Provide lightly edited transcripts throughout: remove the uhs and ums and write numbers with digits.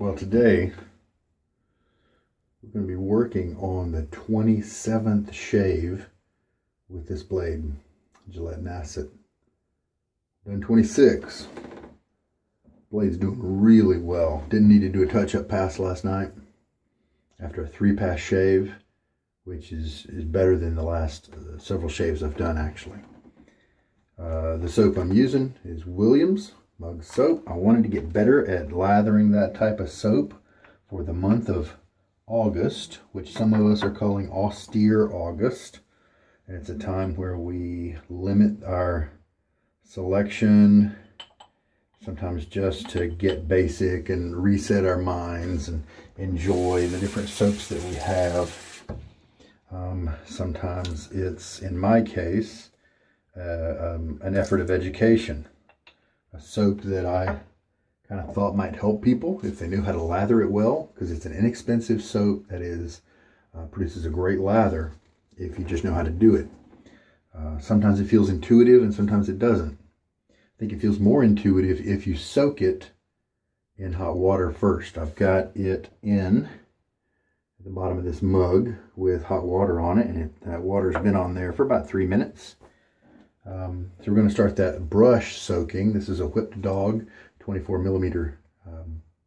Well, today we're going to be working on the 27th shave with this blade, Gillette Nacet. Done 26. Blade's doing really well. Didn't need to do a touch-up pass last night after a 3-pass shave, which is better than the last several shaves I've done, actually. The soap I'm using is Williams Mug Soap. I wanted to get better at lathering that type of soap for the month of August, which some of us are calling Austere August. And it's a time where we limit our selection, sometimes just to get basic and reset our minds and enjoy the different soaps that we have. Sometimes it's, in my case, an effort of education. A soap that I kind of thought might help people if they knew how to lather it well, because it's an inexpensive soap that produces a great lather if you just know how to do it. Sometimes it feels intuitive and sometimes it doesn't. I think it feels more intuitive if you soak it in hot water first. I've got it in at the bottom of this mug with hot water on it, and that water's been on there for about 3 minutes. So we're going to start that brush soaking. This is a Whipped Dog 24 millimeter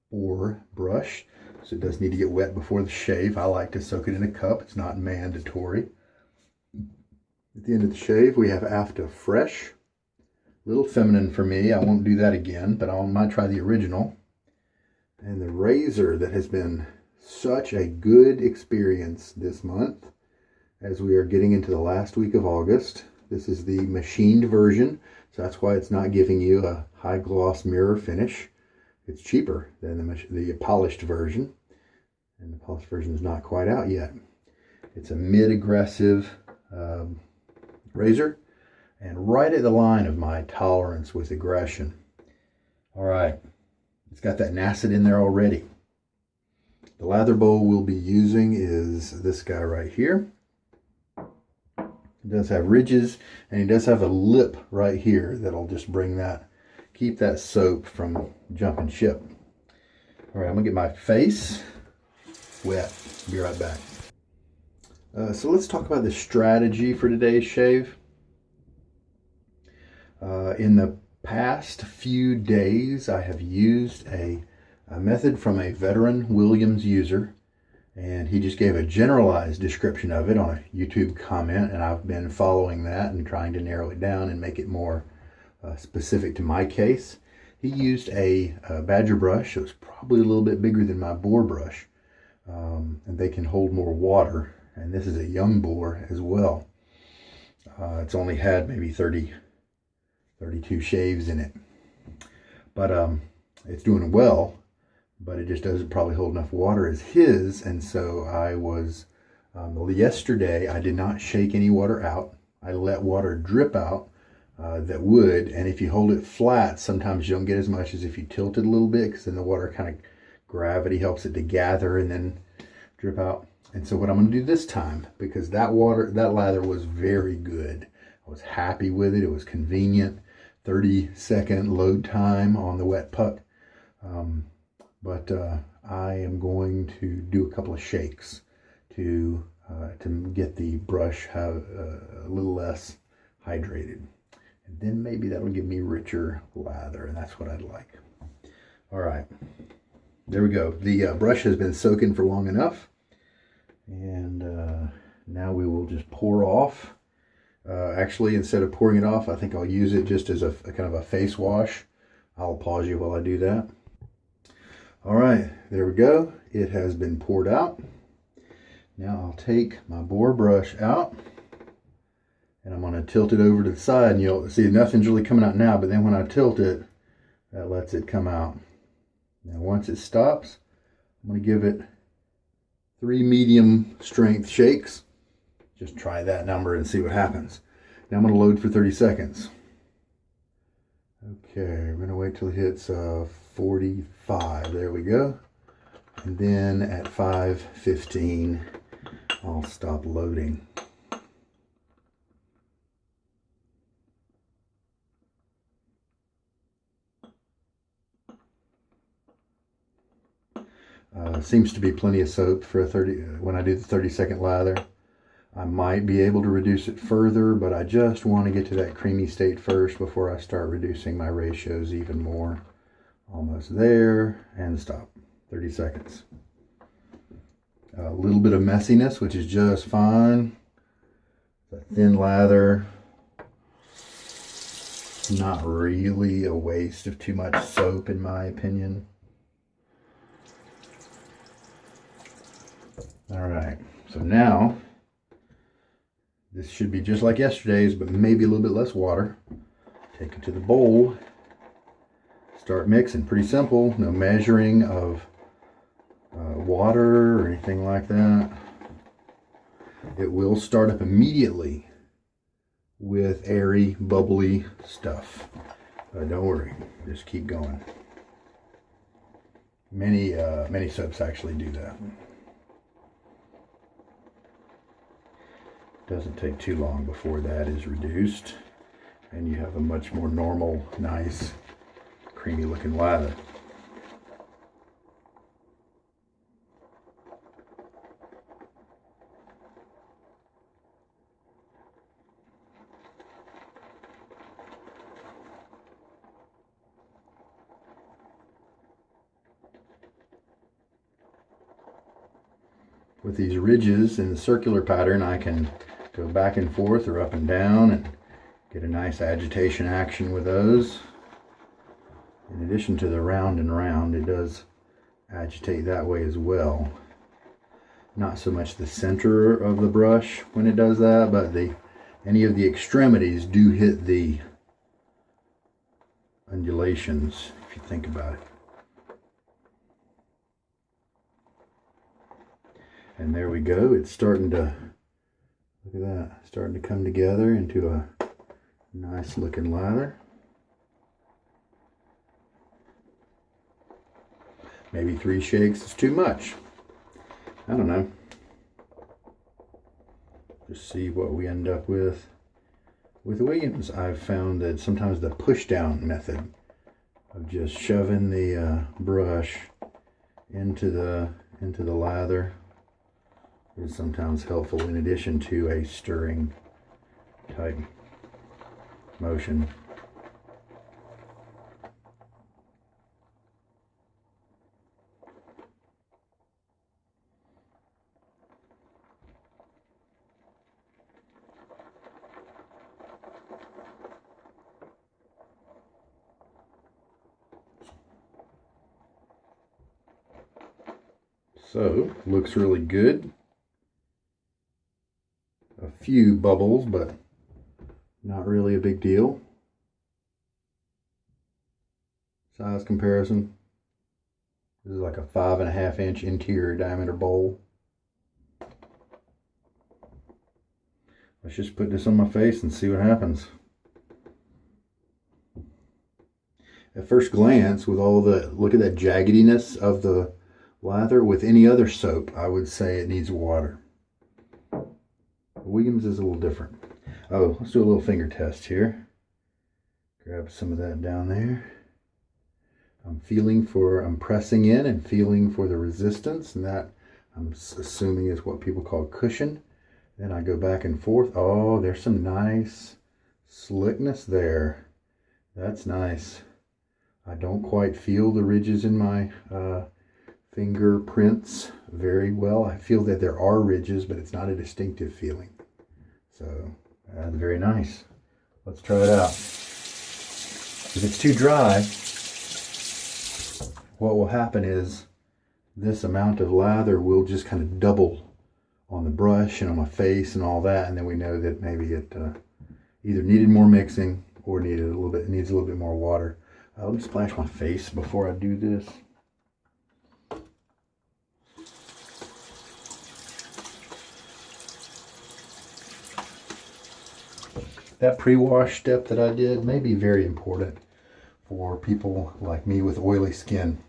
Boar brush, so it does need to get wet before the shave. I like to soak it in a cup. It's not mandatory. At the end of the shave, we have Afta Fresh. A little feminine for me. I won't do that again, but I might try the original. And the razor that has been such a good experience this month as we are getting into the last week of August. This is the machined version, so that's why it's not giving you a high gloss mirror finish. It's cheaper than the polished version, and the polished version is not quite out yet. It's a mid-aggressive razor, and right at the line of my tolerance with aggression. All right, it's got that Nacet in there already. The lather bowl we'll be using is this guy right here. It does have ridges, and it does have a lip right here that'll just keep that soap from jumping ship. All right, I'm gonna get my face wet. Be right back. So let's talk about the strategy for today's shave. In the past few days, I have used a method from a veteran Williams user, and he just gave a generalized description of it on a YouTube comment, and I've been following that and trying to narrow it down and make it more specific to my case. He used a Badger brush. It was probably a little bit bigger than my Boar brush, and they can hold more water, and this is a young Boar as well. It's only had maybe 32 shaves in it, but it's doing well. But it just doesn't probably hold enough water as his, and so yesterday I did not shake any water out. I let water drip out that would, and if you hold it flat, sometimes you don't get as much as if you tilt it a little bit, because then the water kind of, gravity helps it to gather and then drip out. And so what I'm going to do this time, because that lather was very good. I was happy with it. It was convenient. 30-second load time on the wet puck. But I am going to do a couple of shakes to get the brush a little less hydrated. And then maybe that'll give me richer lather, and that's what I'd like. All right, there we go. The brush has been soaking for long enough. And now we will just pour off. Actually, instead of pouring it off, I think I'll use it just as a kind of a face wash. I'll pause you while I do that. All right, there we go. It has been poured out. Now I'll take my Boar brush out, and I'm going to tilt it over to the side, and you'll see nothing's really coming out now, but then when I tilt it, that lets it come out. Now once it stops, I'm going to give it 3 medium strength shakes. Just try that number and see what happens. Now I'm going to load for 30 seconds. Okay, we're going to wait till it hits 45. There we go. And then at 5:15, I'll stop loading. Seems to be plenty of soap for a 30 when I do the 30-second lather. I might be able to reduce it further, but I just want to get to that creamy state first before I start reducing my ratios even more. Almost there, and stop. 30 seconds. A little bit of messiness, which is just fine. A thin lather. Not really a waste of too much soap, in my opinion. All right, so now this should be just like yesterday's, but maybe a little bit less water. Take it to the bowl. Start mixing. Pretty simple. No measuring of water or anything like that. It will start up immediately with airy, bubbly stuff. But don't worry. Just keep going. Many soaps actually do that. Doesn't take too long before that is reduced, and you have a much more normal, nice, creamy looking lather. With these ridges in the circular pattern, I can go back and forth or up and down and get a nice agitation action with those. In addition to the round and round, it does agitate that way as well. Not so much the center of the brush when it does that, but any of the extremities do hit the undulations, if you think about it. And there we go. It's starting to, look at that, starting to come together into a nice looking lather. Maybe 3 shakes is too much. I don't know. Just see what we end up with. With Williams, I've found that sometimes the push down method of just shoving the brush into the lather is sometimes helpful, in addition to a stirring type motion. So, looks really good. A few bubbles, but not really a big deal. Size comparison. This is like a 5.5 inch interior diameter bowl. Let's just put this on my face and see what happens. At first glance, with all the, look at that jaggediness of the lather. With any other soap, I would say it needs water. Williams is a little different. Oh, let's do a little finger test here. Grab some of that down there. I'm pressing in and feeling for the resistance, and that I'm assuming is what people call cushion. Then I go back and forth. Oh, there's some nice slickness there. That's nice. I don't quite feel the ridges in my fingerprints very well. I feel that there are ridges, but it's not a distinctive feeling. So that's very nice. Let's try it out. If it's too dry, what will happen is this amount of lather will just kind of double on the brush and on my face and all that, and then we know that maybe it either needed more mixing or needs a little bit more water. Let me splash my face before I do this. That pre-wash step that I did may be very important for people like me with oily skin.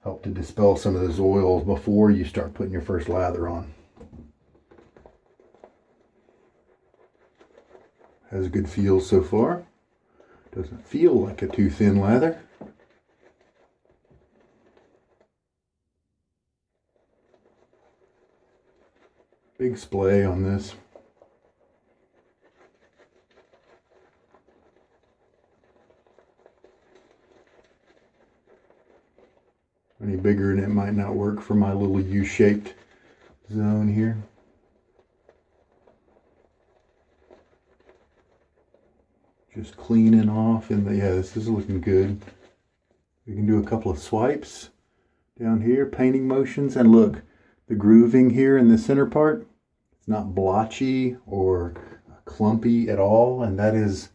Help to dispel some of those oils before you start putting your first lather on. Has a good feel so far. Doesn't feel like a too thin lather. Big splay on this. Any bigger and it might not work for my little U-shaped zone here. Just cleaning off, and yeah, this is looking good. We can do a couple of swipes down here, painting motions, and look, the grooving here in the center part, it's not blotchy or clumpy at all, and that is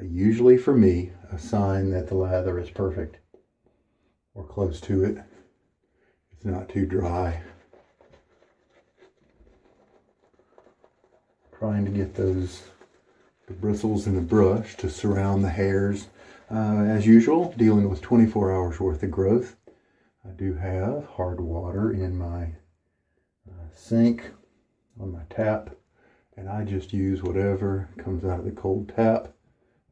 usually for me a sign that the lather is perfect or close to it. It's not too dry. Trying to get the bristles in the brush to surround the hairs. As usual, dealing with 24 hours worth of growth. I do have hard water in my sink on my tap, and I just use whatever comes out of the cold tap.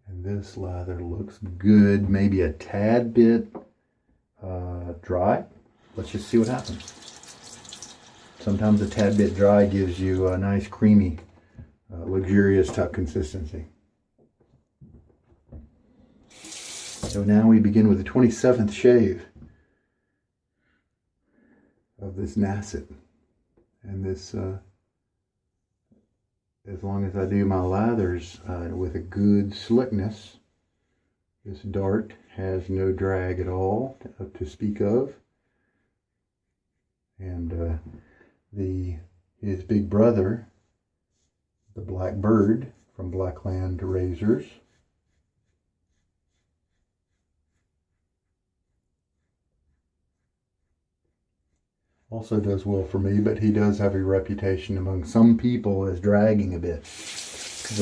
And this lather looks good, maybe a tad bit dry. Let's just see what happens. Sometimes a tad bit dry gives you a nice creamy, luxurious type consistency. So now we begin with the 27th shave of this Nacet. And this, as long as I do my lathers with a good slickness, this dart has no drag at all to speak of. And his big brother, the Black Bird from Blackland Razors, also does well for me, but he does have a reputation among some people as dragging a bit. There's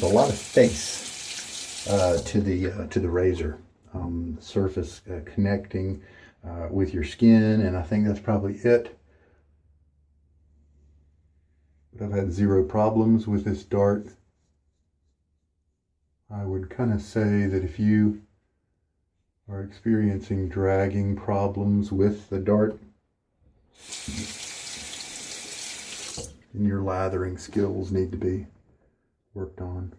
a lot of space to the razor surface connecting with your skin, and I think that's probably it. But I've had zero problems with this dart. I would kind of say that if you are experiencing dragging problems with the dart, then your lathering skills need to be worked on.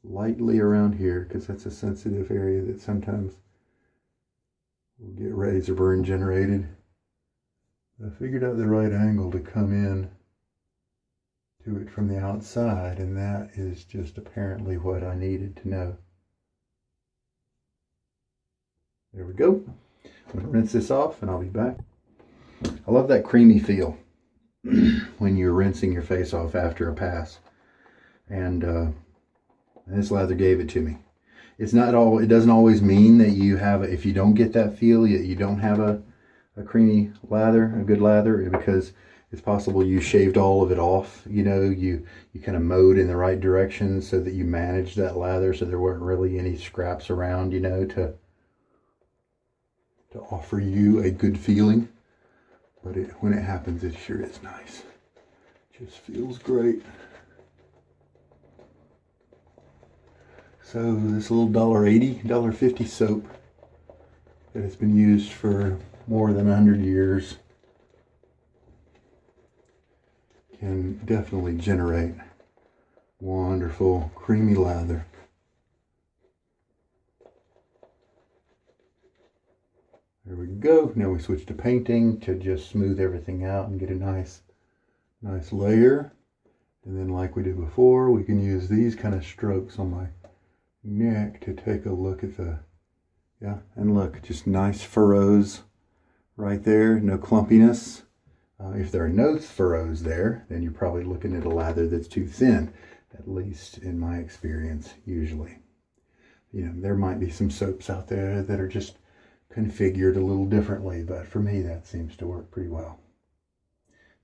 Lightly around here, because that's a sensitive area that sometimes will get razor burn generated. I figured out the right angle to come in to it from the outside, and that is just apparently what I needed to know. There we go. I'm going to rinse this off and I'll be back. I love that creamy feel when you're rinsing your face off after a pass. And this lather gave it to me. It's not all, it doesn't always mean that you have, if you don't get that feel, you don't have a creamy lather, a good lather, because it's possible you shaved all of it off. You know, you kind of mowed in the right direction so that you managed that lather so there weren't really any scraps around, you know, to offer you a good feeling. But when it happens, it sure is nice. Just feels great. So this little $1.80, $1.50 soap that has been used for more than 100 years can definitely generate wonderful creamy lather. There we go. Now we switch to painting to just smooth everything out and get a nice layer. And then like we did before, we can use these kind of strokes on my neck to take a look at and look, just nice furrows right there, no clumpiness. If there are no furrows there, then you're probably looking at a lather that's too thin, at least in my experience, usually. You know, there might be some soaps out there that are just configured a little differently, but for me that seems to work pretty well.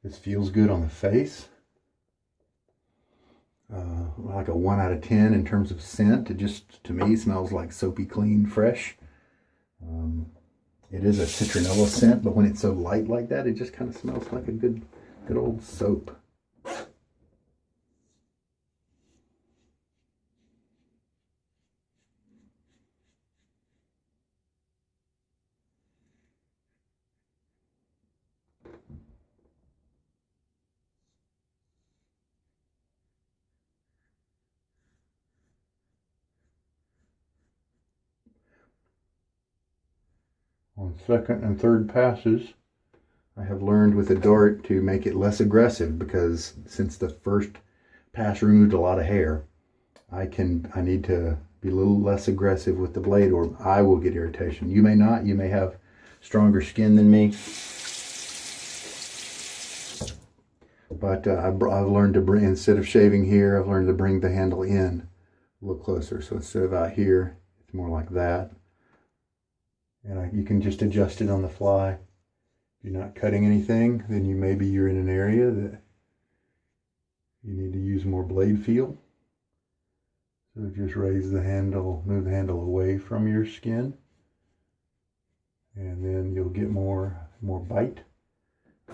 This feels good on the face. Like a 1 out of 10 in terms of scent. It just, to me, smells like soapy clean, fresh. It is a citronella scent, but when it's so light like that, it just kind of smells like a good old soap. On second and third passes, I have learned with a dart to make it less aggressive, because since the first pass removed a lot of hair, I need to be a little less aggressive with the blade, or I will get irritation. You may not. You may have stronger skin than me. But I've learned to bring, instead of shaving here, I've learned to bring the handle in a little closer. So instead of out here, it's more like that. And you can just adjust it on the fly. If you're not cutting anything, then maybe you're in an area that you need to use more blade feel. So just raise the handle, move the handle away from your skin, and then you'll get more bite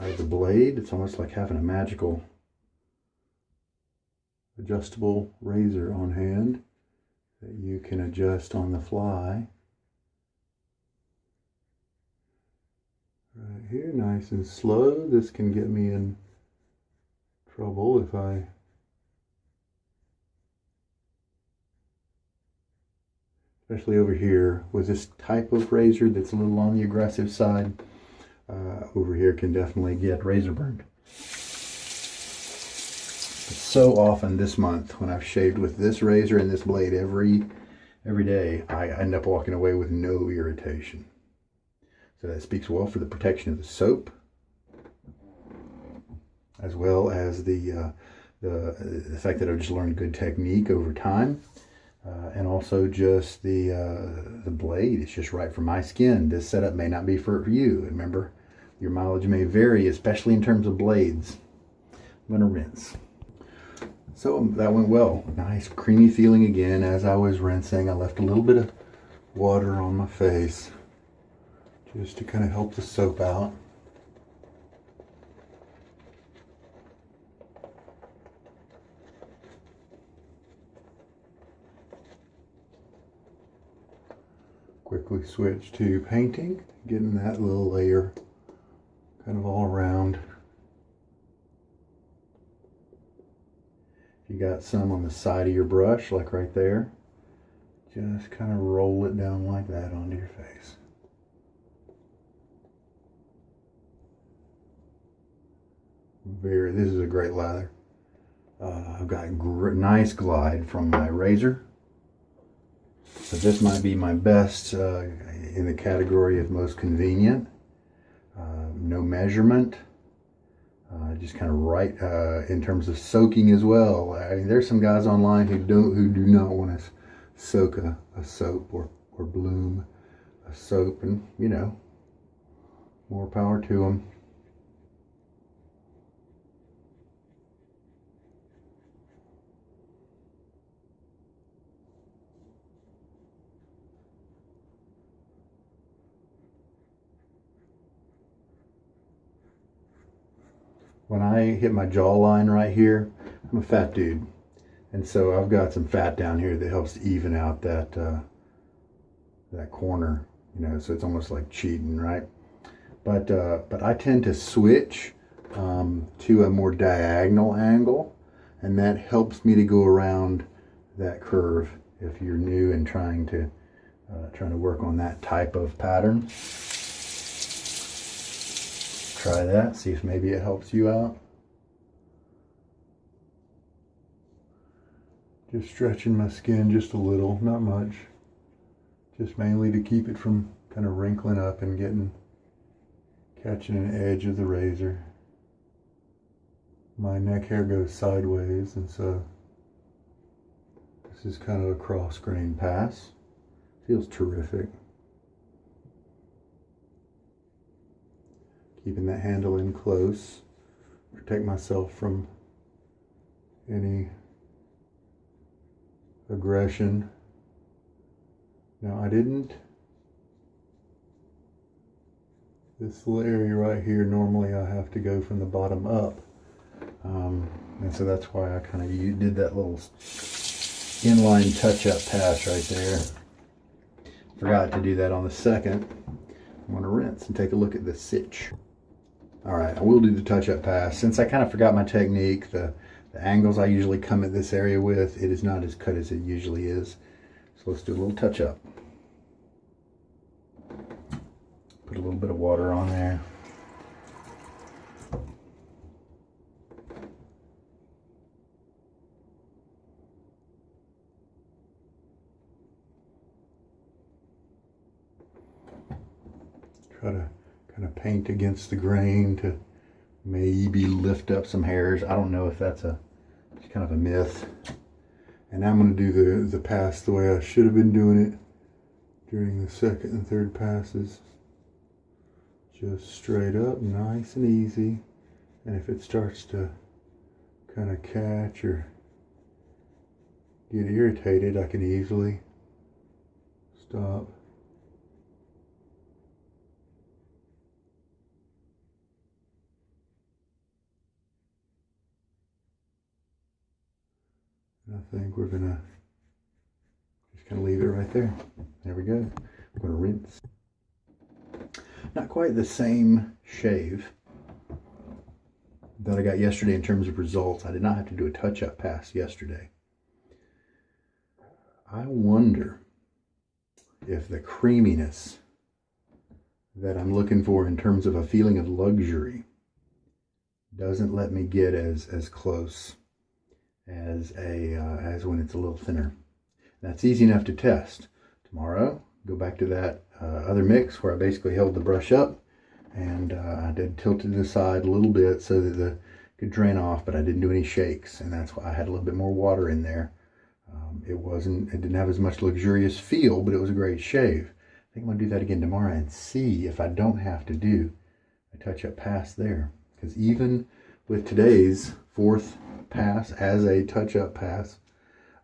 out of the blade. It's almost like having a magical adjustable razor on hand that you can adjust on the fly. Right here, nice and slow. This can get me in trouble if especially over here with this type of razor that's a little on the aggressive side. Over here can definitely get razor burned. But so often this month, when I've shaved with this razor and this blade every day, I end up walking away with no irritation. So that speaks well for the protection of the soap, as well as the fact that I've just learned good technique over time. And also just the blade. It's just right for my skin. This setup may not be for you. Remember, your mileage may vary, especially in terms of blades. I'm going to rinse. So that went well. Nice creamy feeling again as I was rinsing. I left a little bit of water on my face just to kind of help the soap out. Quickly switch to painting, getting that little layer kind of all around. If you got some on the side of your brush, like right there, just kind of roll it down like that onto your face. This is a great lather. I've got nice glide from my razor. So this might be my best in the category of most convenient. No measurement. Just kind of right in terms of soaking as well. I mean, there's some guys online who do not want to soak a soap or bloom a soap, and you know, more power to them. When I hit my jawline right here, I'm a fat dude, and so I've got some fat down here that helps even out that that corner, you know. So it's almost like cheating, right? But I tend to switch to a more diagonal angle, and that helps me to go around that curve. If you're new and trying to work on that type of pattern, try that, see if maybe it helps you out. Just stretching my skin just a little, not much. Just mainly to keep it from kind of wrinkling up and catching an edge of the razor. My neck hair goes sideways, and so this is kind of a cross grain pass. Feels terrific. Keeping that handle in close, protect myself from any aggression. Now this little area right here, normally I have to go from the bottom up. And so that's why I kind of did that little inline touch-up pass right there. Forgot to do that on the second. I'm going to rinse and take a look at the sitch. All right, I will do the touch-up pass. Since I kind of forgot my technique, the angles I usually come at this area with, it is not as cut as it usually is. So let's do a little touch-up. Put a little bit of water on there. Try to kind of paint against the grain to maybe lift up some hairs. I don't know if that's it's kind of a myth. And I'm going to do the pass the way I should have been doing it during the second and third passes. Just straight up, nice and easy. And if it starts to kind of catch or get irritated, I can easily stop. I think we're gonna just kind of leave it right there. There we go. I'm gonna rinse. Not quite the same shave that I got yesterday in terms of results. I did not have to do a touch-up pass yesterday. I wonder if the creaminess that I'm looking for in terms of a feeling of luxury doesn't let me get as close as when it's a little thinner. That's easy enough to test. Tomorrow, go back to that other mix where I basically held the brush up and I did tilt it to the side a little bit so that it could drain off, but I didn't do any shakes, and that's why I had a little bit more water in there. It didn't have as much luxurious feel, but it was a great shave. I think I'm gonna do that again tomorrow and see if I don't have to do a touch-up pass there, because even with today's fourth pass as a touch-up pass,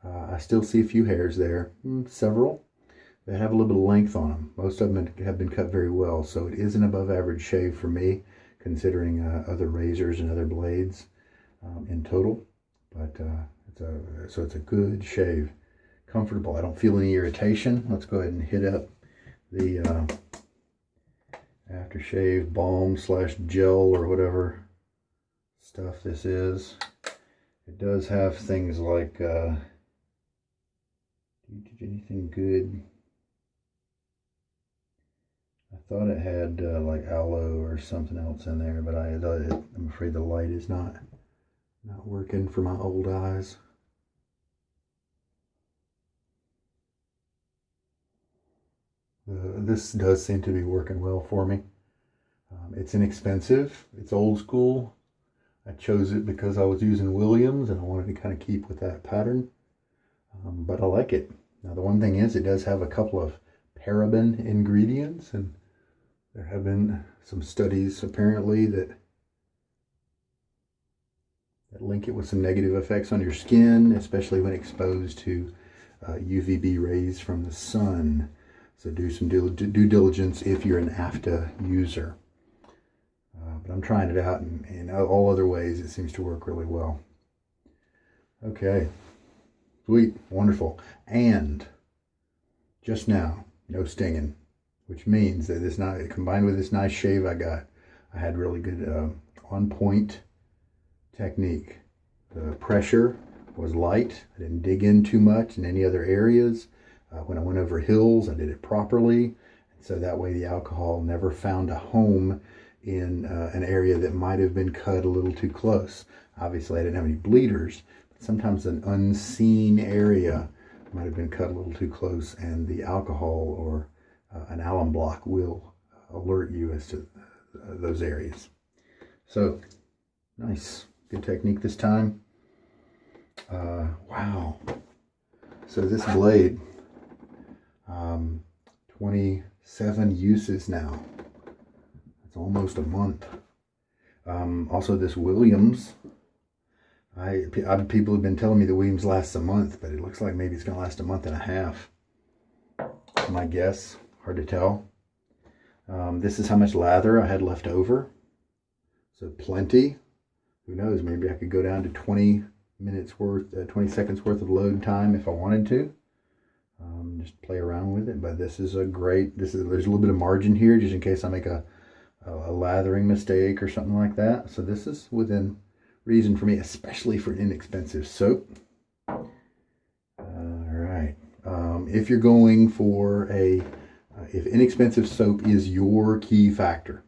I still see a few hairs there, several that have a little bit of length on them. Most of them have been cut very well, so it is an above average shave for me, considering other razors and other blades in total. But it's a good shave, comfortable. I don't feel any irritation. Let's go ahead and hit up the aftershave balm / gel or whatever stuff this is. It does have things like do you do anything good? I thought it had like aloe or something else in there, but I'm afraid the light is not working for my old eyes. This does seem to be working well for me. It's inexpensive. It's old school. I chose it because I was using Williams and I wanted to kind of keep with that pattern. But I like it. Now the one thing is, it does have a couple of paraben ingredients, and there have been some studies apparently that link it with some negative effects on your skin, especially when exposed to UVB rays from the sun. So do some due diligence if you're an Afta user. But I'm trying it out, and in all other ways it seems to work really well. Okay, sweet, wonderful. And just now, no stinging, which means that this combined with this nice shave I got, I had really good on point technique. The pressure was light. I didn't dig in too much in any other areas. When I went over hills, I did it properly, and so that way the alcohol never found a home in an area that might have been cut a little too close. Obviously I didn't have any bleeders, but sometimes an unseen area might have been cut a little too close, and the alcohol or an alum block will alert you as to those areas. So nice, good technique this time. Wow. So this blade, 27 uses now. It's almost a month. Also this Williams, people have been telling me the Williams lasts a month, but it looks like maybe it's going to last a month and a half. My guess, hard to tell. This is how much lather I had left over. So plenty. Who knows, maybe I could go down to 20 seconds worth of load time if I wanted to. Just play around with it, but there's a little bit of margin here just in case I make a lathering mistake or something like that. So this is within reason for me, especially for inexpensive soap. All right. If you're going for a if inexpensive soap is your key factor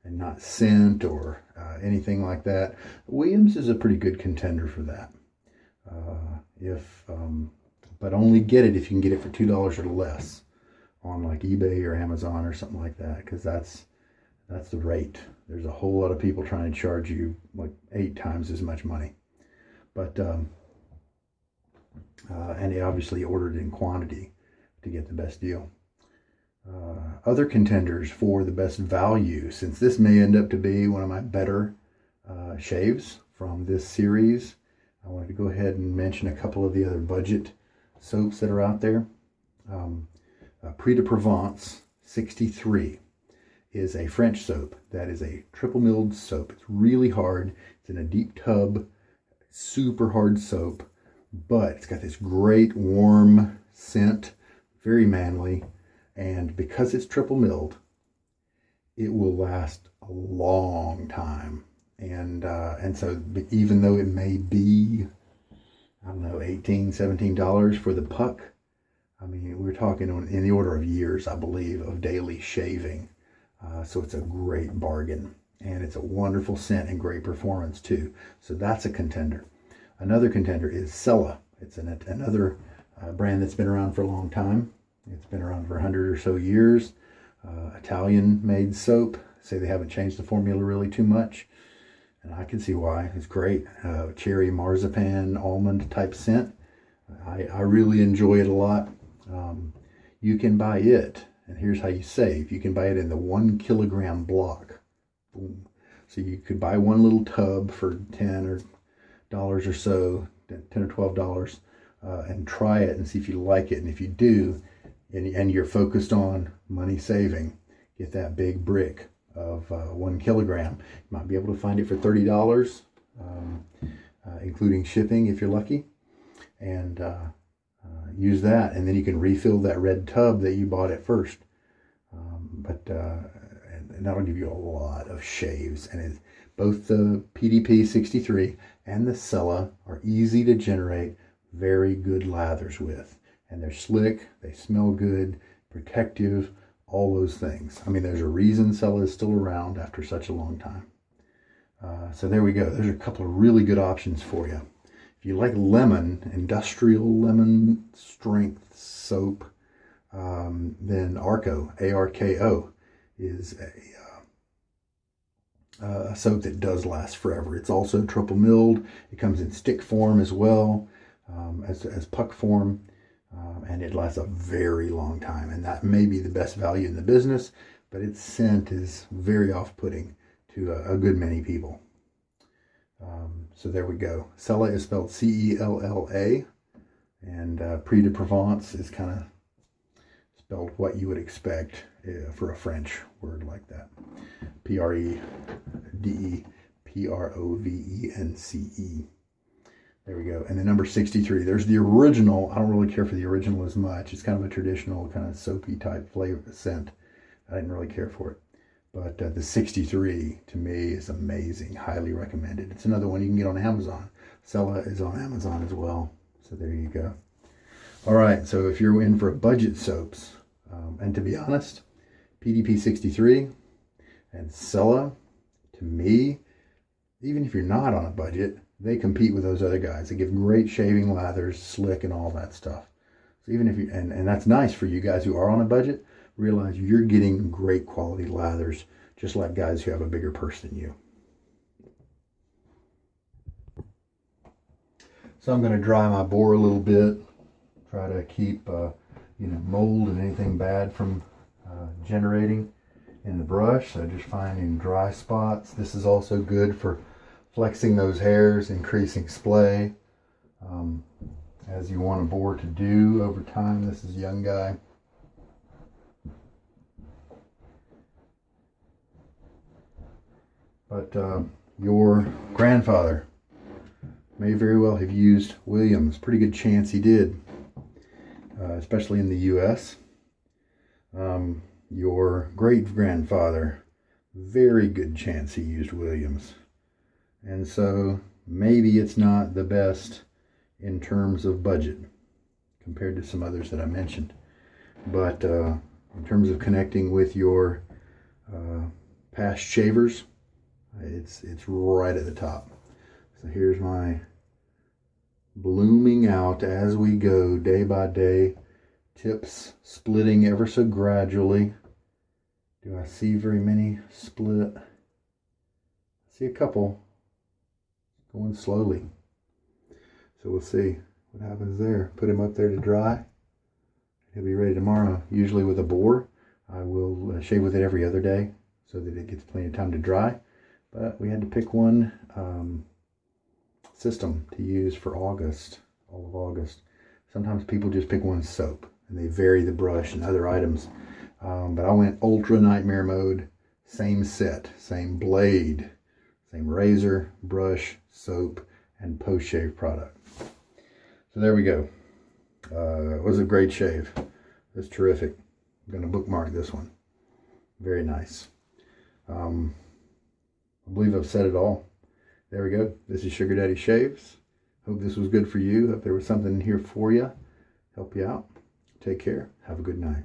and not scent or anything like that, Williams is a pretty good contender for that. But only get it if you can get it for $2 or less on like eBay or Amazon or something like that, because that's the rate. There's a whole lot of people trying to charge you like 8 times as much money. But and he obviously ordered in quantity to get the best deal. Other contenders for the best value, since this may end up to be one of my better shaves from this series, I wanted to go ahead and mention a couple of the other budget soaps that are out there. Prix de Provence 63 is a French soap that is a triple milled soap. It's really hard. It's in a deep tub, super hard soap, but it's got this great warm scent, very manly, and because it's triple milled, it will last a long time. And so even though it may be, I don't know, $18, $17 for the puck, I mean, we're talking in the order of years, I believe, of daily shaving. So it's a great bargain, and it's a wonderful scent and great performance too. So that's a contender. Another contender is Sella. It's another brand that's been around for a long time. It's been around for 100 or so years. Italian-made soap. Say they haven't changed the formula really too much, and I can see why. It's great. Cherry marzipan almond type scent. I really enjoy it a lot. You can buy it, and here's how you save. You can buy it in the 1 kilogram block. Boom. So you could buy one little tub for $10 or so, $10 or $12, and try it and see if you like it. And if you do, and you're focused on money saving, get that big brick of 1 kilogram. You might be able to find it for $30, including shipping if you're lucky. And use that, and then you can refill that red tub that you bought at first. And that'll give you a lot of shaves. And both the PDP 63 and the Sella are easy to generate very good lathers with. And they're slick, they smell good, protective, all those things. I mean, there's a reason Sella is still around after such a long time. So there we go. There's a couple of really good options for you. If you like lemon, industrial lemon strength soap, then Arco, ARKO, is a soap that does last forever. It's also triple milled. It comes in stick form as well, as puck form, and it lasts a very long time. And that may be the best value in the business, but its scent is very off-putting to a good many people. So there we go. Sella is spelled C-E-L-L-A, and Prix de Provence is kind of spelled what you would expect for a French word like that. P-R-E-D-E-P-R-O-V-E-N-C-E. There we go. And the number 63. There's the original. I don't really care for the original as much. It's kind of a traditional kind of soapy type flavor scent. I didn't really care for it. But the 63, to me, is amazing. Highly recommended. It's another one you can get on Amazon. Sella is on Amazon as well. So there you go. All right, so if you're in for budget soaps, and to be honest, PDP 63 and Sella, to me, even if you're not on a budget, they compete with those other guys. They give great shaving lathers, slick, and all that stuff. So even if you, and that's nice for you guys who are on a budget, realize you're getting great quality lathers, just like guys who have a bigger purse than you. So I'm going to dry my Boar a little bit, try to keep mold and anything bad from generating in the brush. So just finding dry spots. This is also good for flexing those hairs, increasing splay, as you want a Boar to do over time. This is a young guy. But your grandfather may very well have used Williams. Pretty good chance he did, especially in the U.S. Your great-grandfather, very good chance he used Williams. And so maybe it's not the best in terms of budget compared to some others that I mentioned. But In terms of connecting with your past shavers, it's right at the top. So here's my blooming out as we go, day by day, tips splitting ever so gradually. Do I see very many split? I see a couple going slowly. So we'll see what happens there. Put him up there to dry. He'll be ready tomorrow. Usually with a boar, I will shave with it every other day so that it gets plenty of time to dry. But we had to pick one system to use for August, all of August. Sometimes people just pick one soap and they vary the brush and other items. But I went ultra nightmare mode, same set, same blade, same razor, brush, soap, and post-shave product. So there we go. It was a great shave. It was terrific. I'm going to bookmark this one. Very nice. I believe I've said it all. There we go. This is Sugar Daddy Shaves. Hope this was good for you. Hope there was something in here for you. Help you out. Take care. Have a good night.